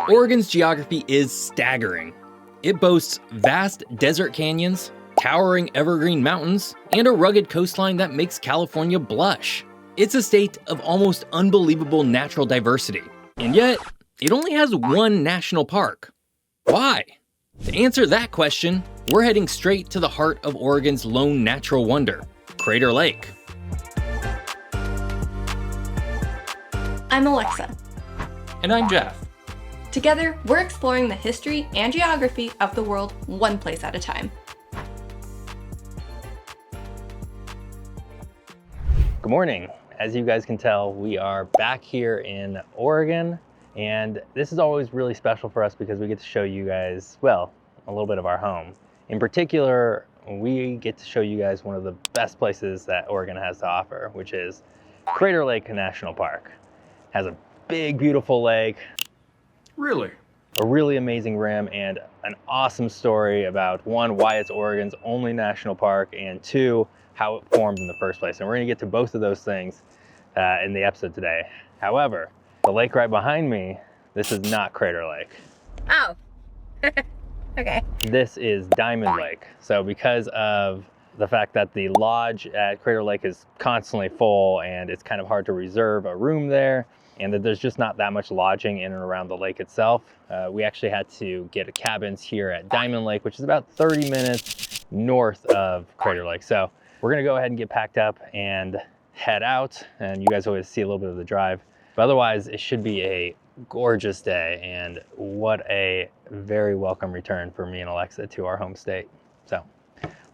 Oregon's geography is staggering. It boasts vast desert canyons, towering evergreen mountains, and a rugged coastline that makes California blush. It's a state of almost unbelievable natural diversity, and yet it only has one national park. Why? To answer that question, we're heading straight to the heart of Oregon's lone natural wonder, Crater Lake. I'm Alexa. And I'm Geoff. Together, we're exploring the history and geography of the world one place at a time. Good morning. As you guys can tell, we are back here in Oregon, and this is always really special for us because we get to show you guys, well, a little bit of our home. In particular, we get to show you guys one of the best places that Oregon has to offer, which is Crater Lake National Park. It has a big, beautiful lake. Really? A really amazing rim and an awesome story about one, why it's Oregon's only national park, and two, how it formed in the first place. And we're gonna get to both of those things in the episode today. However, the lake right behind me, this is not Crater Lake. Oh, okay. This is Diamond Lake. So because of the fact that the lodge at Crater Lake is constantly full and it's kind of hard to reserve a room there, and that there's just not that much lodging in and around the lake itself, we actually had to get cabins here at Diamond Lake, which is about 30 minutes north of Crater Lake. So we're gonna go ahead and get packed up and head out, and you guys always see a little bit of the drive. But otherwise, it should be a gorgeous day, and what a very welcome return for me and Alexa to our home state. So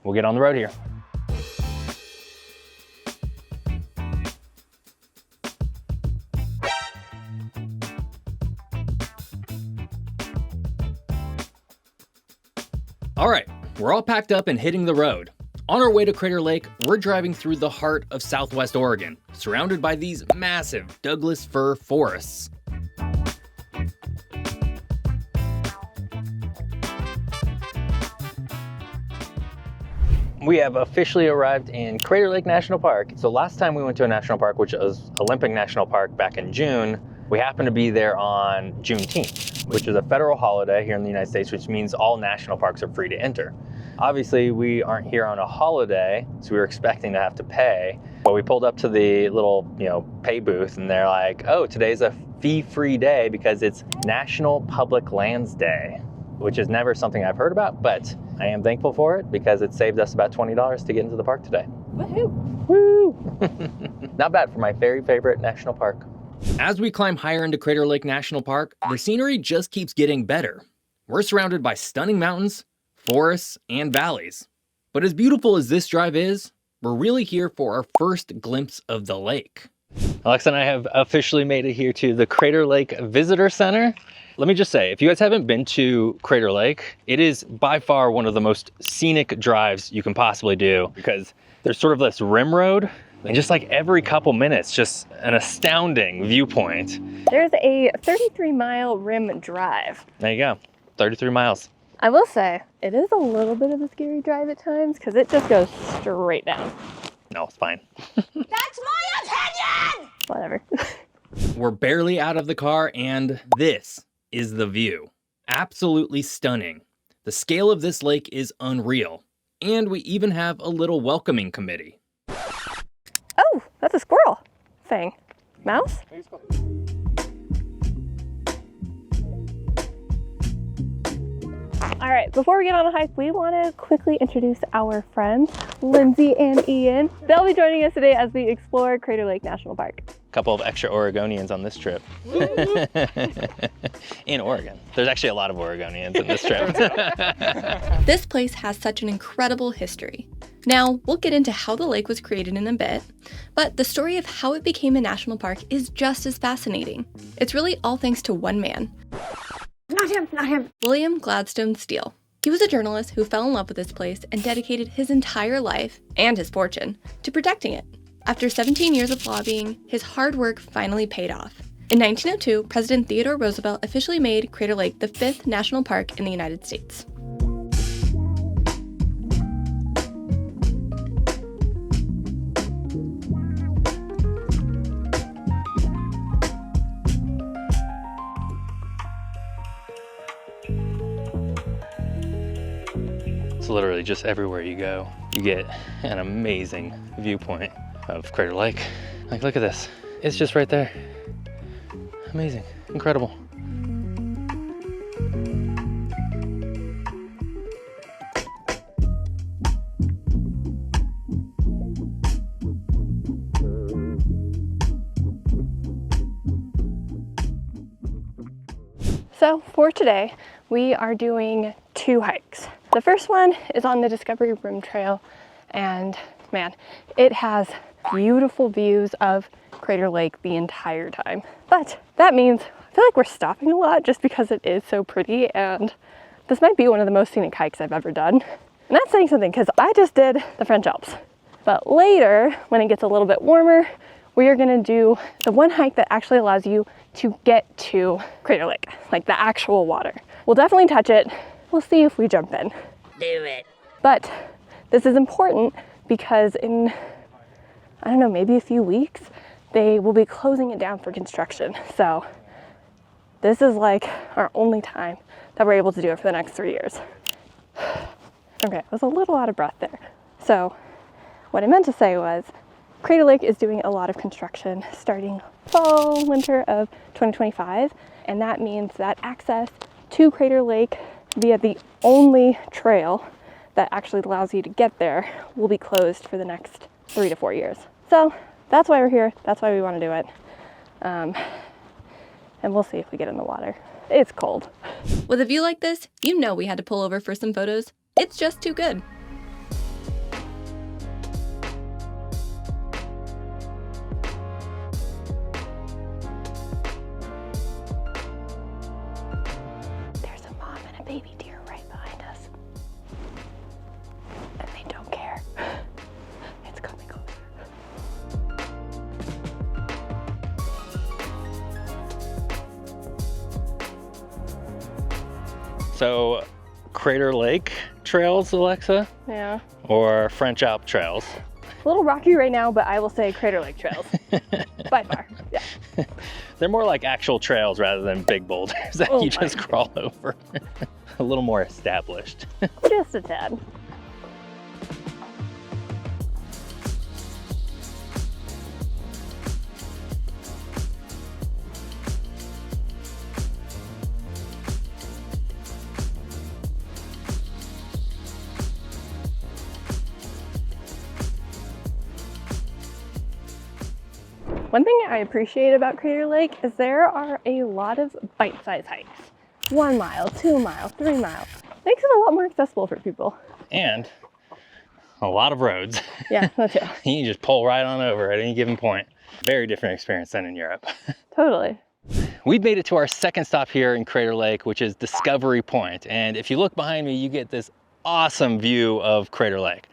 we'll get on the road here. All right, we're all packed up and hitting the road. On our way to Crater Lake, we're driving through the heart of Southwest Oregon, surrounded by these massive Douglas fir forests. We have officially arrived in Crater Lake National Park. So last time we went to a national park, which was Olympic National Park back in June, we happened to be there on Juneteenth, which is a federal holiday here in the United States, which means all national parks are free to enter. Obviously, we aren't here on a holiday, so we were expecting to have to pay. But we pulled up to the little, pay booth, and they're like, oh, today's a fee-free day because it's National Public Lands Day, which is never something I've heard about, but I am thankful for it because it saved us about $20 to get into the park today. Woohoo! Woo! Not bad for my very favorite national park. As we climb higher into Crater Lake National Park, the scenery just keeps getting better. We're surrounded by stunning mountains, forests, and valleys. But as beautiful as this drive is, we're really here for our first glimpse of the lake. Alexa and I have officially made it here to the Crater Lake Visitor Center. Let me just say, if you guys haven't been to Crater Lake, it is by far one of the most scenic drives you can possibly do because there's sort of this rim road, and just like every couple minutes, just an astounding viewpoint. There's a 33-mile rim drive. There you go, 33 miles. I will say, it is a little bit of a scary drive at times because it just goes straight down. No, it's fine. That's my opinion! Whatever. We're barely out of the car, and this is the view. Absolutely stunning. The scale of this lake is unreal. And we even have a little welcoming committee. Oh, that's a squirrel thing. Mouse? All right, before we get on a hike, we want to quickly introduce our friends, Lindsay and Ian. They'll be joining us today as we explore Crater Lake National Park. A couple of extra Oregonians on this trip. In Oregon. There's actually a lot of Oregonians in this trip. This place has such an incredible history. Now, we'll get into how the lake was created in a bit, but the story of how it became a national park is just as fascinating. It's really all thanks to one man. Not him. William Gladstone Steele. He was a journalist who fell in love with this place and dedicated his entire life, and his fortune, to protecting it. After 17 years of lobbying, his hard work finally paid off. In 1902, President Theodore Roosevelt officially made Crater Lake the 5th national park in the United States. It's literally just everywhere you go, you get an amazing viewpoint of Crater Lake. Like, look at this. It's just right there. Amazing, incredible. So for today, we are doing 2 hikes. The first one is on the Discovery Rim Trail, and man, it has beautiful views of Crater Lake the entire time. But that means I feel like we're stopping a lot just because it is so pretty, and this might be one of the most scenic hikes I've ever done. And that's saying something because I just did the French Alps. But later, when it gets a little bit warmer, we are gonna do the one hike that actually allows you to get to Crater Lake, like the actual water. We'll definitely touch it. We'll see if we jump in. Do it. But this is important because in, I don't know, maybe a few weeks, they will be closing it down for construction. So this is like our only time that we're able to do it for the next 3 years. Okay, I was a little out of breath there. So what I meant to say was, Crater Lake is doing a lot of construction starting fall, winter of 2025, and that means that access to Crater Lake via the only trail that actually allows you to get there will be closed for the next 3 to 4 years. So that's why we're here. That's why we want to do it. And we'll see if we get in the water. It's cold. With a view like this, you know we had to pull over for some photos. It's just too good. There's a mom and a baby deer right behind us. And they don't care. It's coming closer. So, Crater Lake trails, Alexa, Yeah. or French Alp trails? A little rocky right now, but I will say Crater Lake trails. By far, yeah. They're more like actual trails rather than big boulders that Oh you my just crawl over. A little more established. Just a tad. One thing I appreciate about Crater Lake is there are a lot of bite-sized hikes. 1 mile, 2 miles, 3 miles. Makes it a lot more accessible for people. And a lot of roads. Yeah, that too. You can just pull right on over at any given point. Very different experience than in Europe. Totally. We've made it to our second stop here in Crater Lake, which is Discovery Point. And if you look behind me, you get this awesome view of Crater Lake.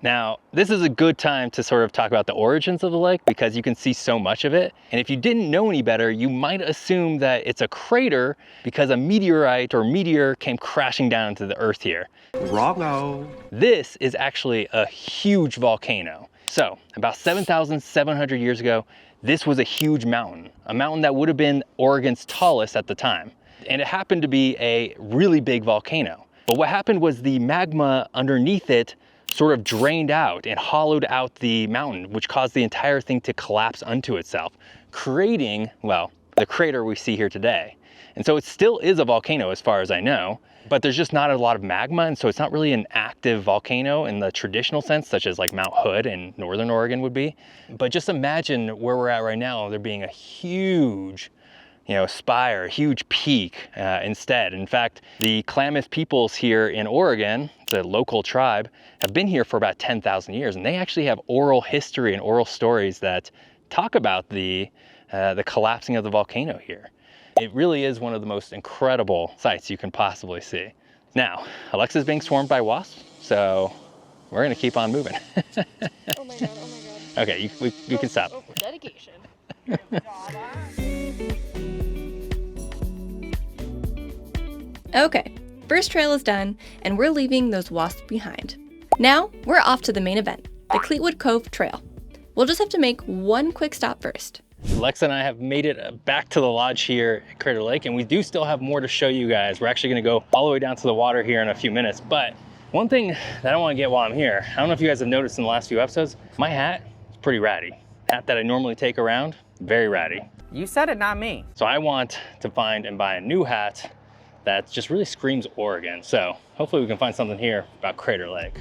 Now, this is a good time to sort of talk about the origins of the lake because you can see so much of it. And if you didn't know any better, you might assume that it's a crater because a meteorite or meteor came crashing down into the earth here. Wrong-o. This is actually a huge volcano. So, about 7,700 years ago, this was a huge mountain, a mountain that would have been Oregon's tallest at the time. And it happened to be a really big volcano. But what happened was the magma underneath it sort of drained out and hollowed out the mountain, which caused the entire thing to collapse unto itself, creating, well, the crater we see here today. And so it still is a volcano as far as I know, but there's just not a lot of magma, and so it's not really an active volcano in the traditional sense, such as like Mount Hood in Northern Oregon would be. But just imagine where we're at right now, there being a huge spire, a huge peak instead. In fact, the Klamath peoples here in Oregon, the local tribe, have been here for about 10,000 years, and they actually have oral history and oral stories that talk about the collapsing of the volcano here. It really is one of the most incredible sights you can possibly see. Now, Alexa's being swarmed by wasps, so we're gonna keep on moving. Oh my god, oh my god. Okay, we can stop. Oh, dedication. Okay, first trail is done, and we're leaving those wasps behind. Now, we're off to the main event, the Cleetwood Cove Trail. We'll just have to make one quick stop first. Alexa and I have made it back to the lodge here at Crater Lake, and we do still have more to show you guys. We're actually gonna go all the way down to the water here in a few minutes, but One thing that I want to get while I'm here, I don't know if you guys have noticed in the last few episodes, my hat is pretty ratty. Hat that I normally take around, very ratty. You said it, not me. So I want to find and buy a new hat that just really screams Oregon. So hopefully we can find something here about Crater Lake.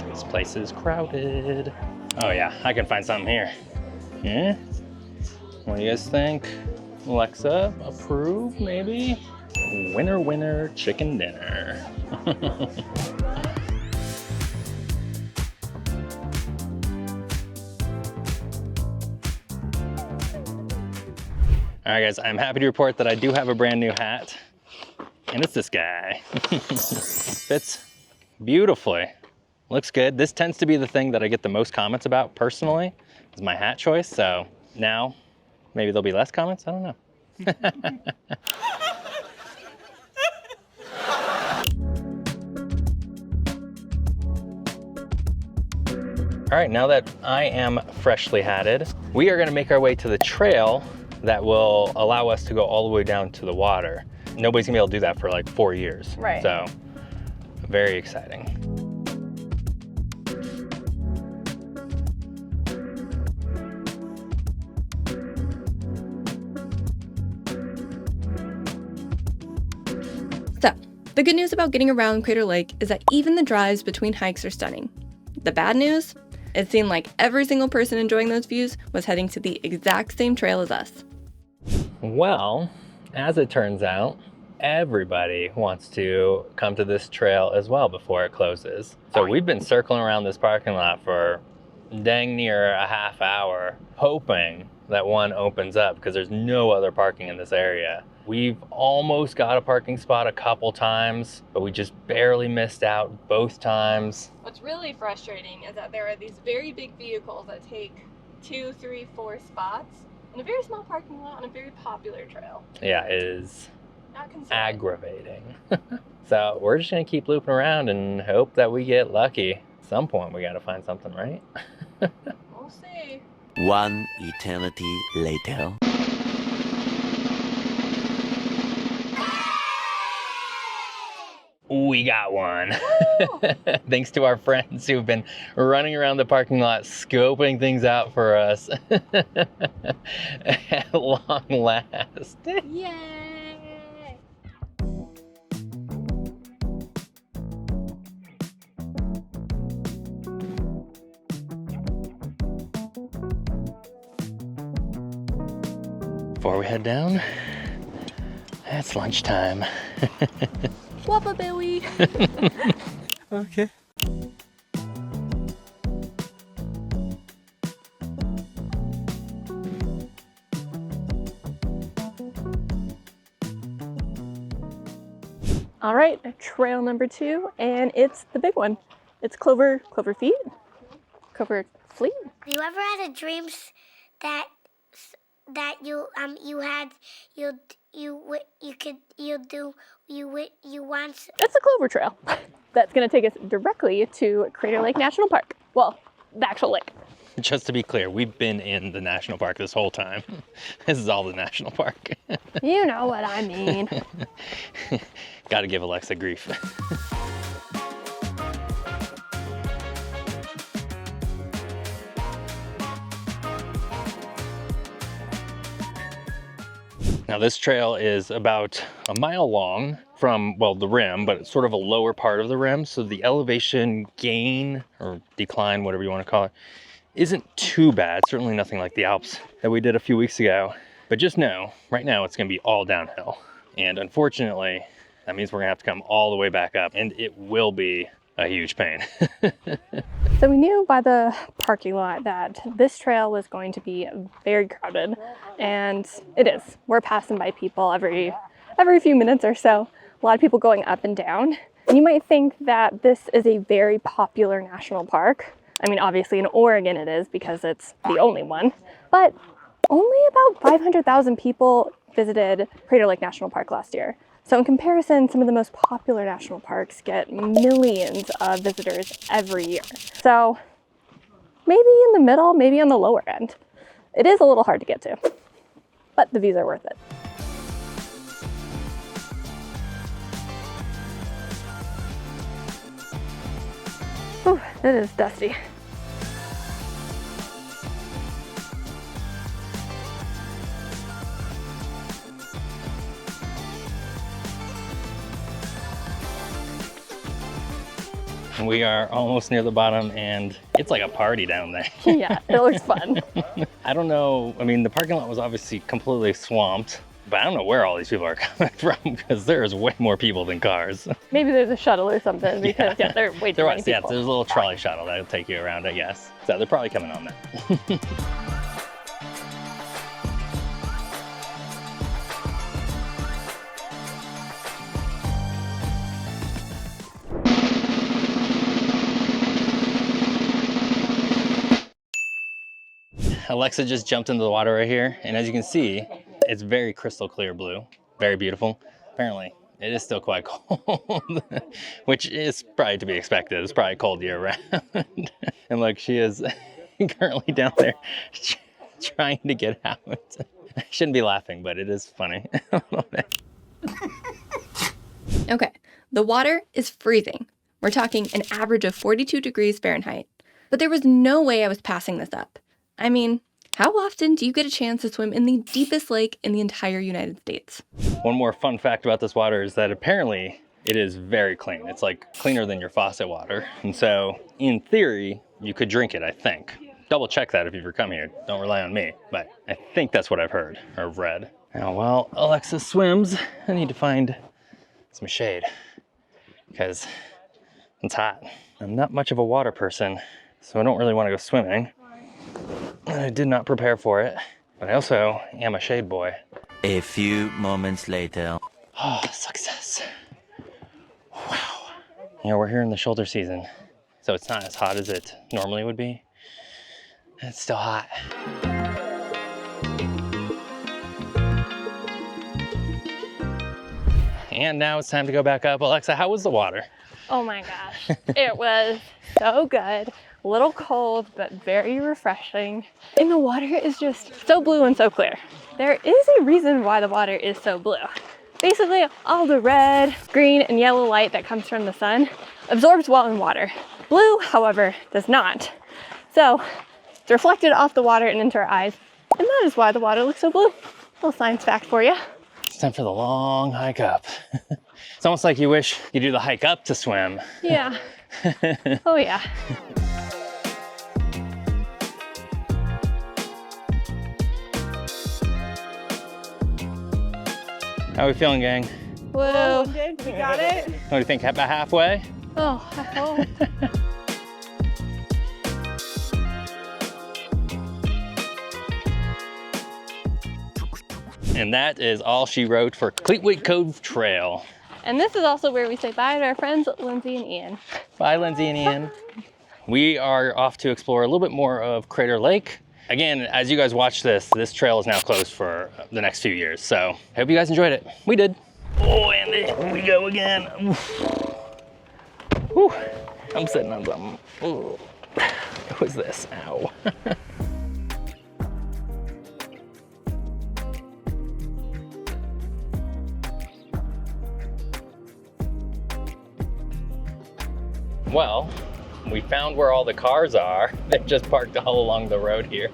This place is crowded. Oh yeah, I can find something here. Yeah? What do you guys think? Alexa, approve, maybe? Winner, winner, chicken dinner. All right, guys, I'm happy to report that I do have a brand new hat, and it's this guy. Fits beautifully. Looks good. This tends to be the thing that I get the most comments about personally, is my hat choice. So now, maybe there'll be less comments, I don't know. All right, now that I am freshly hatted, we are gonna make our way to the trail that will allow us to go all the way down to the water. Nobody's gonna be able to do that for like 4 years. Right. So, very exciting. So, the good news about getting around Crater Lake is that even the drives between hikes are stunning. The bad news? It seemed like every single person enjoying those views was heading to the exact same trail as us. Well, as it turns out, everybody wants to come to this trail as well before it closes. So we've been circling around this parking lot for dang near a half hour, hoping that one opens up because there's no other parking in this area. We've almost got a parking spot a couple times, but we just barely missed out both times. What's really frustrating is that there are these very big vehicles that take 2, 3, 4 spots in a very small parking lot on a very popular trail. Yeah, it is Not concerning. aggravating. So we're just gonna keep looping around and hope that we get lucky. At some point we gotta find something, right? We'll see. One eternity later. We got one. Thanks to our friends who've been running around the parking lot scoping things out for us. At long last. Yay! Before we head down, it's lunchtime. Whoppa Billy! Okay. All right, trail number 2, and it's the big one. It's Clover Fleet. You ever had a dreams that you once? It's a Clover Trail. That's gonna take us directly to Crater Lake National Park. Well, the actual lake. Just to be clear, we've been in the national park this whole time. This is all the national park. You know what I mean. Gotta give Alexa grief. Now this trail is about a mile long from, well, the rim, but it's sort of a lower part of the rim. So the elevation gain or decline, whatever you want to call it, isn't too bad. Certainly nothing like the Alps that we did a few weeks ago. But just know, right now it's gonna be all downhill. And unfortunately, that means we're gonna have to come all the way back up, and it will be a huge pain. So we knew by the parking lot that this trail was going to be very crowded, and it is. We're passing by people every few minutes or so. A lot of people going up and down. And you might think that this is a very popular national park. I mean, obviously in Oregon it is because it's the only one, but Only about 500,000 people visited Crater Lake National Park last year. So in comparison, some of the most popular national parks get millions of visitors every year. So maybe in the middle, maybe on the lower end. It is a little hard to get to, but the views are worth it. Whew, it is dusty. We are almost near the bottom and it's like a party down there. Yeah, it looks fun. I don't know, I mean, the parking lot was obviously completely swamped, but I don't know where all these people are coming from because there's way more people than cars. Maybe there's a shuttle or something because yeah, there are way too many Yeah, people. there's a little trolley shuttle that'll take you around, I guess. So they're probably coming on that. Alexa just jumped into the water right here, and as you can see, it's very crystal clear blue, very beautiful. Apparently, it is still quite cold, which is probably to be expected. It's probably cold year round. And look, she is currently down there trying to get out. I shouldn't be laughing, but it is funny a little bit. Okay, the water is freezing. We're talking an average of 42 degrees Fahrenheit. But there was no way I was passing this up. I mean, how often do you get a chance to swim in the deepest lake in the entire United States? One more fun fact about this water is that apparently it is very clean. It's like cleaner than your faucet water. And so in theory, you could drink it, I think. Double check that if you've ever come here. Don't rely on me, but I think that's what I've heard or read. Now, while Alexa swims, I need to find some shade because it's hot. I'm not much of a water person, so I don't really want to go swimming. I did not prepare for it, but I also am a shade boy. A few moments later. Oh, success. Wow. You know, we're here in the shoulder season, so it's not as hot as it normally would be. It's still hot. And now it's time to go back up. Alexa, how was the water? Oh my gosh, it was so good. A little cold, but very refreshing. And the water is just so blue and so clear. There is a reason why the water is so blue. Basically, all the red, green, and yellow light that comes from the sun absorbs well in water. Blue, however, does not. So it's reflected off the water and into our eyes, and that is why the water looks so blue. Little science fact for you. It's time for the long hike up. It's almost like you wish you do the hike up to swim. Yeah. Oh yeah. How are we feeling, gang? Whoa. Good, we got it. What do you think, about halfway? Oh, I hope. And that is all she wrote for Cleetwood Cove Trail. And this is also where we say bye to our friends Lindsay and Ian. Bye, Lindsay and Ian. We are off to explore a little bit more of Crater Lake. Again, as you guys watch this trail is now closed for the next few years. So I hope you guys enjoyed it. We did. Oh, and there we go again. Whew. I'm sitting on something. Ooh. What was this? Ow. Well, we found where all the cars are. They just parked all along the road here.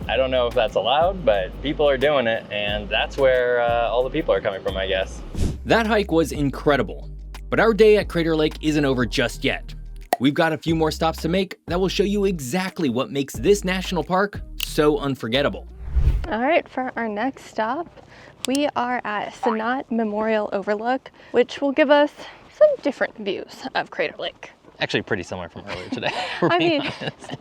I don't know if that's allowed, but people are doing it, and that's where all the people are coming from, I guess. That hike was incredible, but our day at Crater Lake isn't over just yet. We've got a few more stops to make that will show you exactly what makes this national park so unforgettable. All right, for our next stop, we are at Sanat Memorial Overlook, which will give us some different views of Crater Lake. Actually pretty similar from earlier today. I mean,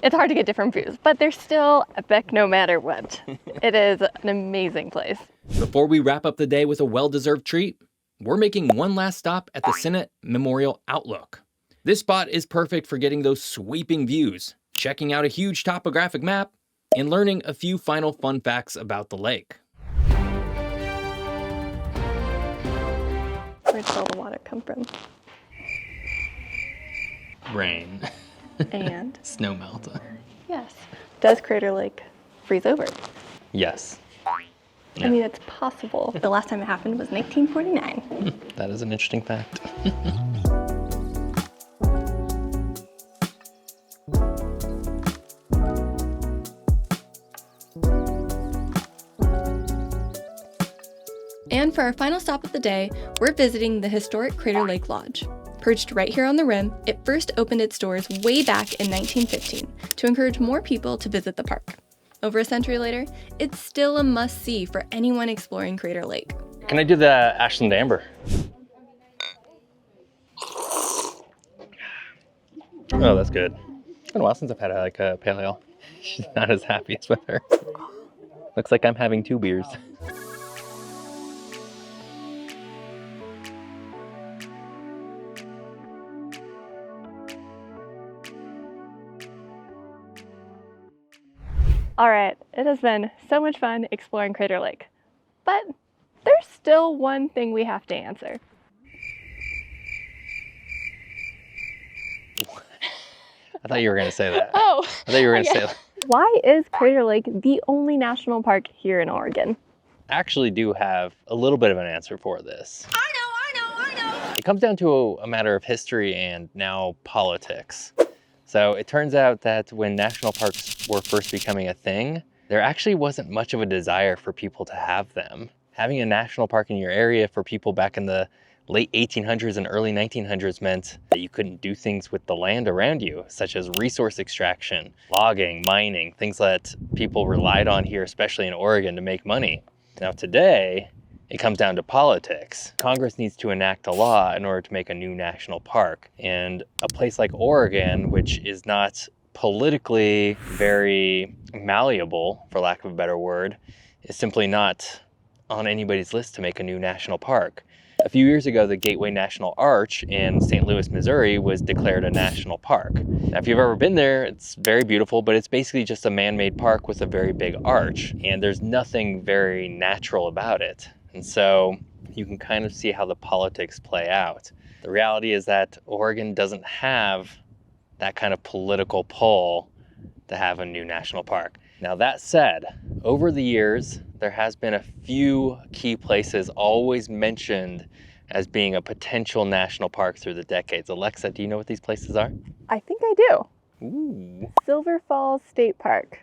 it's hard to get different views, but they're still epic no matter what. It is an amazing place. Before we wrap up the day with a well-deserved treat, we're making one last stop at the Sanat Memorial Outlook. This spot is perfect for getting those sweeping views, checking out a huge topographic map, and learning a few final fun facts about the lake. Where does all the water come from? Rain. And Snow melt. yes, does Crater Lake freeze over? Yes. I mean, it's possible. The last time it happened was 1949. That is an interesting fact. And for our final stop of the day, we're visiting the historic Crater Lake Lodge. Perched right here on the rim, it first opened its doors way back in 1915 to encourage more people to visit the park. Over a century later, it's still a must-see for anyone exploring Crater Lake. Can I do the Ashland Amber? Oh, that's good. It's been a while since I've had a pale ale. She's not as happy as with her. Looks like I'm having 2 beers. All right, it has been so much fun exploring Crater Lake, but there's still one thing we have to answer. I thought you were going to say that. Oh, I thought you were going to say that. why is Crater Lake the only national park here in Oregon? I actually do have a little bit of an answer for this. I know. It comes down to a matter of history and now politics. So it turns out that when national parks were first becoming a thing, there actually wasn't much of a desire for people to have them. Having a national park in your area for people back in the late 1800s and early 1900s meant that you couldn't do things with the land around you, such as resource extraction, logging, mining, things that people relied on here, especially in Oregon, to make money. Now today, it comes down to politics. Congress needs to enact a law in order to make a new national park. And a place like Oregon, which is not politically very malleable, for lack of a better word, is simply not on anybody's list to make a new national park. A few years ago, the Gateway National Arch in St. Louis, Missouri was declared a national park. Now, if you've ever been there, it's very beautiful, but it's basically just a man-made park with a very big arch, and there's nothing very natural about it. And so you can kind of see how the politics play out. The reality is that Oregon doesn't have that kind of political pull to have a new national park. Now that said, over the years, there has been a few key places always mentioned as being a potential national park through the decades. Alexa, do you know what these places are? I think I do. Ooh. Silver Falls State Park,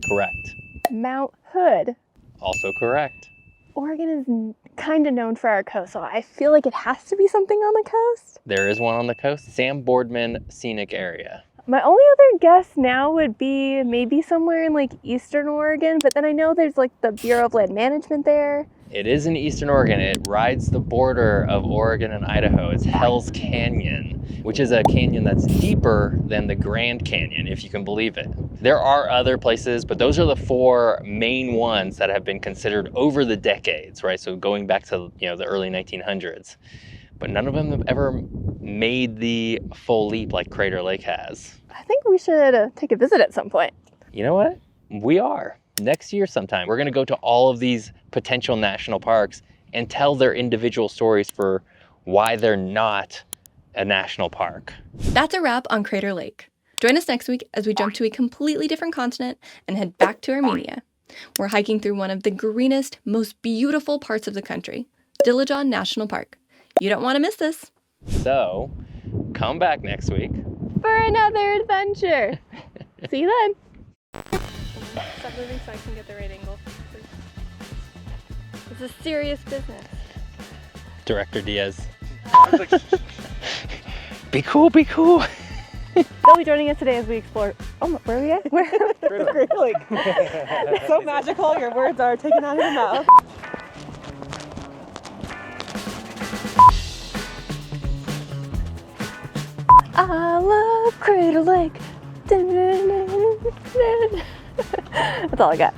Correct. Mount Hood. Also correct. Oregon is kind of known for our coast, so I feel like it has to be something on the coast. There is one on the coast, Sam Boardman Scenic Area. My only other guess now would be maybe somewhere in like Eastern Oregon, but then I know there's like the Bureau of Land Management there. It is in Eastern Oregon. It rides the border of Oregon and Idaho. It's Hell's Canyon, which is a canyon that's deeper than the Grand Canyon, if you can believe it. There are other places, but those are the 4 main ones that have been considered over the decades, right? So going back to, the early 1900s. But none of them have ever made the full leap like Crater Lake has. I think we should take a visit at some point. You know what? We are. Next year sometime, we're going to go to all of these potential national parks and tell their individual stories for why they're not a national park. That's a wrap on Crater Lake. Join us next week as we jump to a completely different continent and head back to Armenia. We're hiking through one of the greenest, most beautiful parts of the country, Dillajon National Park. You don't want to miss this. So, come back next week for another adventure. See you then. Stop moving so I can get the right angle. This is serious business. Director Diaz. Be cool, be cool. They'll be joining us today as we explore. Oh, where are we at? Where? Like, it's so magical. Your words are taken out of your mouth. I love Crater Lake. That's all I got.